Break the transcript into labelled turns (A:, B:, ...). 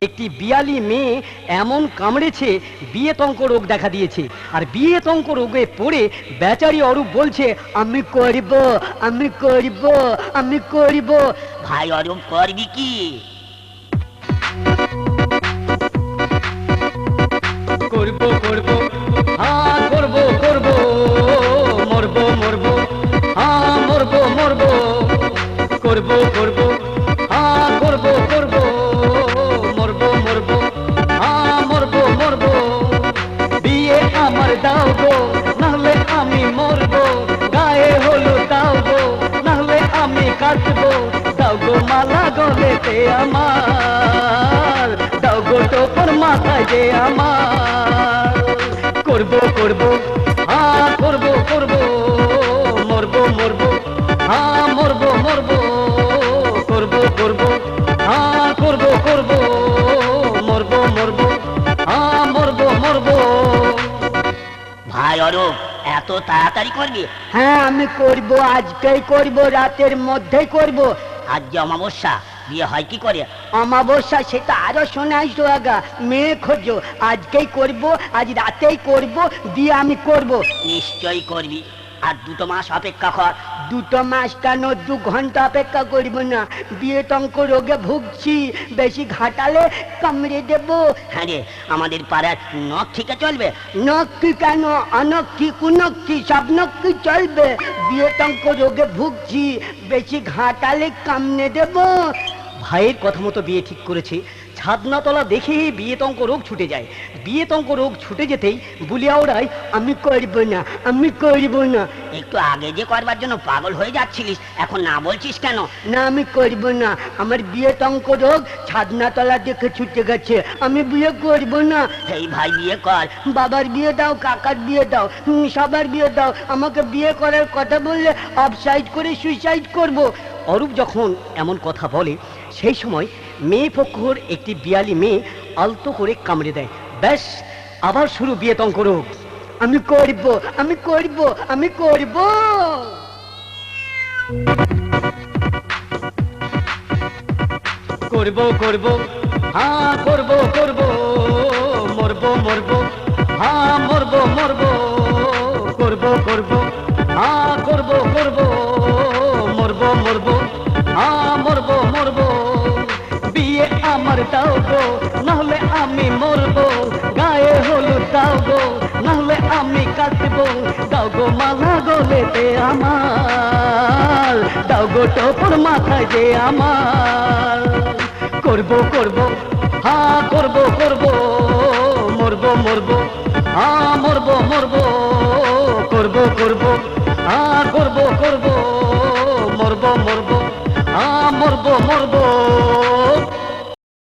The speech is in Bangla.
A: একটি বিয়ালি মেয়ে এমন কামড়েছে বিয়েতঙ্ক রোগ দেখা দিয়েছে। আর বিয়েতঙ্ক রোগে পড়ে বেচারি অরূপ বলছে, আমি করব, আমি করব, আমি করব।
B: ভাই অরূপ, করবি কি?
A: করব করব, হ্যাঁ করব করব, মরব মরব, হ্যাঁ মরব মরব, করব করব, হ্যাঁ করব করব, মরব মরব, হ্যাঁ মরব মরব। বিয়ে আমার দাও গো, নাহলে আমি মরব। গায়ে হলুদ দাও গো, নাহলে আমি কাটবো। দাও গো মালা গলেতে আমার, দাও গো টোপর মাথায় যে আমার। করব করব, হ্যাঁ করব করব, মরব মরব, হ্যাঁ মরব মরব, করব করব, হ্যাঁ করব করব, মরব মরব, হ্যাঁ মরব মরব।
B: ভাই অরূপ, এত তাড়াতাড়ি করবি?
C: হ্যাঁ আমি করব, আজকেই করব, রাতের মধ্যেই করব।
B: আজ যে অমাবস্যা, বিয়ে হয় কি করে?
C: অমাবস্যা সেটা আরো শোনাই সোহাগা, মেয়ে খোঁজো। আজকেই করব, আজ রাতেই করব, দিয়ে আমি করব।
B: নিশ্চয়ই করবি। আর 2 মাস অপেক্ষা কর।
C: 2 মাস কেন, 2 ঘন্টা অপেক্ষা করব না। বিয়েতঙ্ক রোগে ভুগছি, বেশি ঘাটালে কামড়ে দেব।
B: হ্যাঁ রে, আমাদের পাড়ার নখ ঠিকে চলবে?
C: নক্কি কেন, অনক্কি কুনক্কি সব নক্কি চলবে। বিয়েতঙ্ক রোগে ভুগছি, বেশি ঘাটালে কামড়ে দেব।
A: ভাইয়ের কথা মতো বিয়ে ঠিক করেছে। ছাদনাতলা দেখে বিয়েতঙ্ক রোগ ছুটে যায়। বিয়েতঙ্ক রোগ ছুটে যেতেই বুলিয়া ওড়ায়, আমি করব না, আমি করব না।
B: একটু আগে যে করবার জন্য পাগল হয়ে যাচ্ছিলিস, এখন না বলছিস কেন?
C: না আমি করব না, আমার বিয়েতঙ্ক রোগ ছাদনাতলা দেখে ছুটে গেছে, আমি বিয়ে করব না।
B: এই ভাই, বিয়ে কর।
C: বাবার বিয়ে দাও, কাকার বিয়ে দাও, সবার বিয়ে দাও। আমাকে বিয়ে করার কথা বললে অফসাইড করে সুইসাইড করব।
A: অরূপ যখন এমন কথা বলে, সেই সময় মেয়ে পক্ষর একটি বিয়ালি মেয়ে আলতো করে কামড়ে দেয়। ব্যাস, আবার শুরু বিয়েতঙ্ক রোগ।
C: আমি করব, আমি করব, আমি করব।
A: করব করব, হ্যাঁ করব করব, মরব মরব, হ্যাঁ মরব মরব, করব করব, হ্যাঁ করব করব, মরব মরব, হ্যাঁ মরব মরব। বিয়ে আমার দাও গো, নাহলে আমি মরব। গায়ে হলুদ দাও গো, নাহলে আমি কাটবো। দাও গো মালা গলেতে আমার, দাও গো টোপর মাথায় যে আমার। করব করব, হ্যাঁ করব করব, মরব মরব, হ্যাঁ মরব মরব, করব করব, হ্যাঁ করব করব, মরব মরব, হ্যাঁ মরব মরব।